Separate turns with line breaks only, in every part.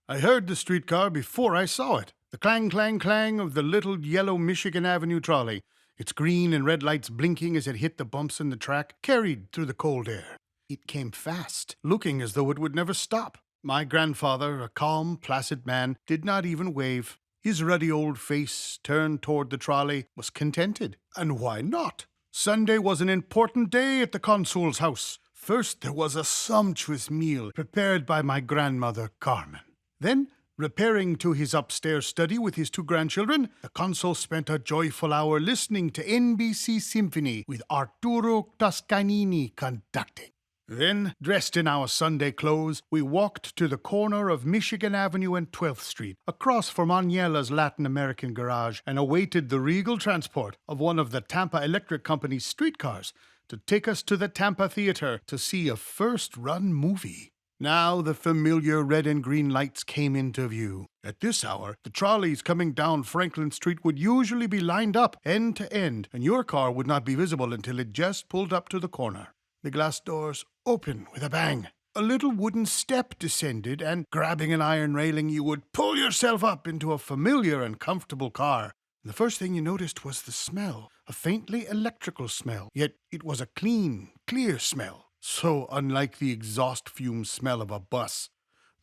I heard the streetcar before I saw it. The clang, clang, clang of the little yellow Michigan Avenue trolley, its green and red lights blinking as it hit the bumps in the track, carried through the cold air. It came fast, looking as though it would never stop. My grandfather, a calm, placid man, did not even wave. His ruddy old face, turned toward the trolley, was contented. And why not? Sunday was an important day at the consul's house. First, there was a sumptuous meal prepared by my grandmother, Carmen. Then, repairing to his upstairs study with his two grandchildren, the consul spent a joyful hour listening to NBC Symphony with Arturo Toscanini conducting. Then, dressed in our Sunday clothes, we walked to the corner of Michigan Avenue and 12th Street, across from Agnello's Latin American garage, and awaited the regal transport of one of the Tampa Electric Company's streetcars to take us to the Tampa Theater to see a first-run movie. Now the familiar red and green lights came into view. At this hour, the trolleys coming down Franklin Street would usually be lined up end to end, and your car would not be visible until it just pulled up to the corner. The glass doors opened with a bang. A little wooden step descended, and, grabbing an iron railing, you would pull yourself up into a familiar and comfortable car. The first thing you noticed was the smell, a faintly electrical smell, yet it was a clean, clear smell. So unlike the exhaust fume smell of a bus.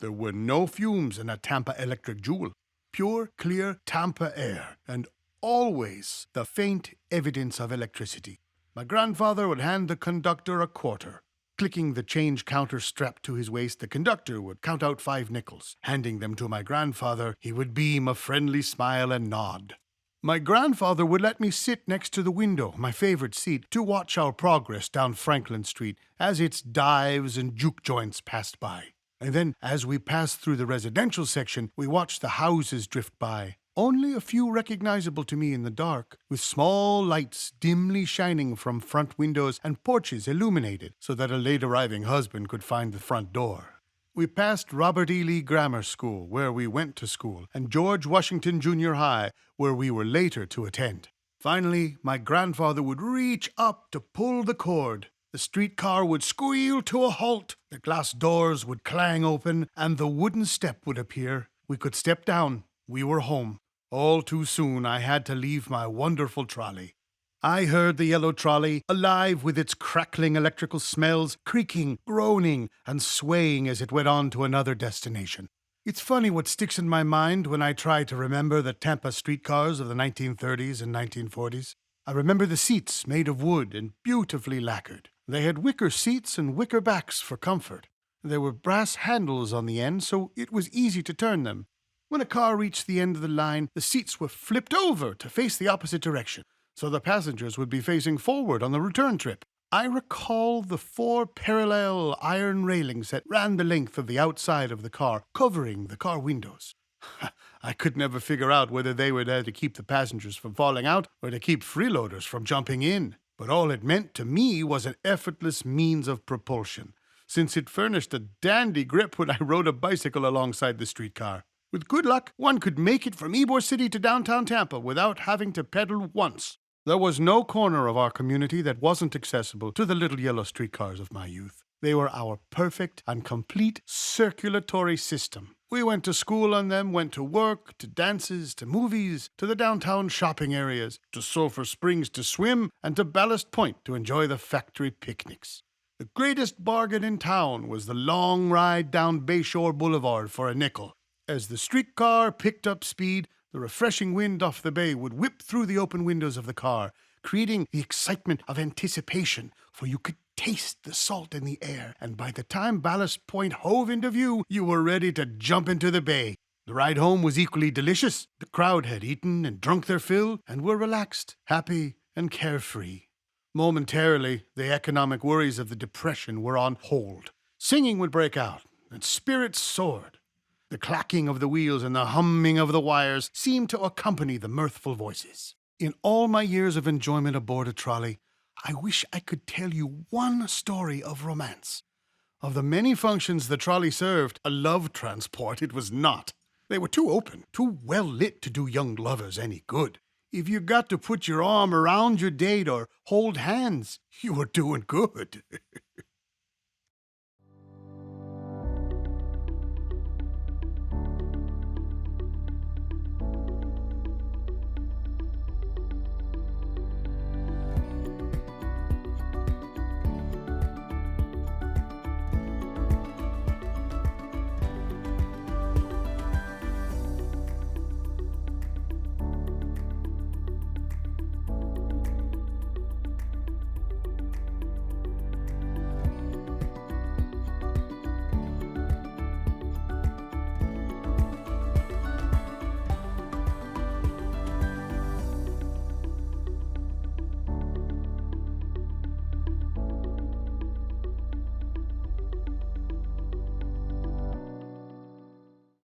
There were no fumes in a Tampa electric jewel. Pure, clear Tampa air, and always the faint evidence of electricity. My grandfather would hand the conductor a quarter. Clicking the change counter strapped to his waist, the conductor would count out 5 nickels. Handing them to my grandfather, he would beam a friendly smile and nod. My grandfather would let me sit next to the window, my favorite seat, to watch our progress down Franklin Street as its dives and juke joints passed by. And then, as we passed through the residential section, we watched the houses drift by. Only a few recognizable to me in the dark, with small lights dimly shining from front windows and porches illuminated so that a late-arriving husband could find the front door. We passed Robert E. Lee Grammar School, where we went to school, and George Washington Junior High, where we were later to attend. Finally, my grandfather would reach up to pull the cord. The streetcar would squeal to a halt, the glass doors would clang open, and the wooden step would appear. We could step down. We were home. All too soon, I had to leave my wonderful trolley. I heard the yellow trolley, alive with its crackling electrical smells, creaking, groaning, and swaying as it went on to another destination. It's funny what sticks in my mind when I try to remember the Tampa streetcars of the 1930s and 1940s. I remember the seats made of wood and beautifully lacquered. They had wicker seats and wicker backs for comfort. There were brass handles on the end, so it was easy to turn them. When a car reached the end of the line, the seats were flipped over to face the opposite direction, so the passengers would be facing forward on the return trip. I recall the 4 parallel iron railings that ran the length of the outside of the car, covering the car windows. I could never figure out whether they were there to keep the passengers from falling out or to keep freeloaders from jumping in. But all it meant to me was an effortless means of propulsion, since it furnished a dandy grip when I rode a bicycle alongside the streetcar. With good luck, one could make it from Ybor City to downtown Tampa without having to pedal once. There was no corner of our community that wasn't accessible to the little yellow streetcars of my youth. They were our perfect and complete circulatory system. We went to school on them, went to work, to dances, to movies, to the downtown shopping areas, to Sulphur Springs to swim, and to Ballast Point to enjoy the factory picnics. The greatest bargain in town was the long ride down Bayshore Boulevard for a nickel. As the streetcar picked up speed, the refreshing wind off the bay would whip through the open windows of the car, creating the excitement of anticipation, for you could taste the salt in the air, and by the time Ballast Point hove into view, you were ready to jump into the bay. The ride home was equally delicious. The crowd had eaten and drunk their fill, and were relaxed, happy, and carefree. Momentarily, the economic worries of the Depression were on hold. Singing would break out, and spirits soared. The clacking of the wheels and the humming of the wires seemed to accompany the mirthful voices. In all my years of enjoyment aboard a trolley, I wish I could tell you one story of romance. Of the many functions the trolley served, a love transport it was not. They were too open, too well lit to do young lovers any good. If you got to put your arm around your date or hold hands, you were doing good.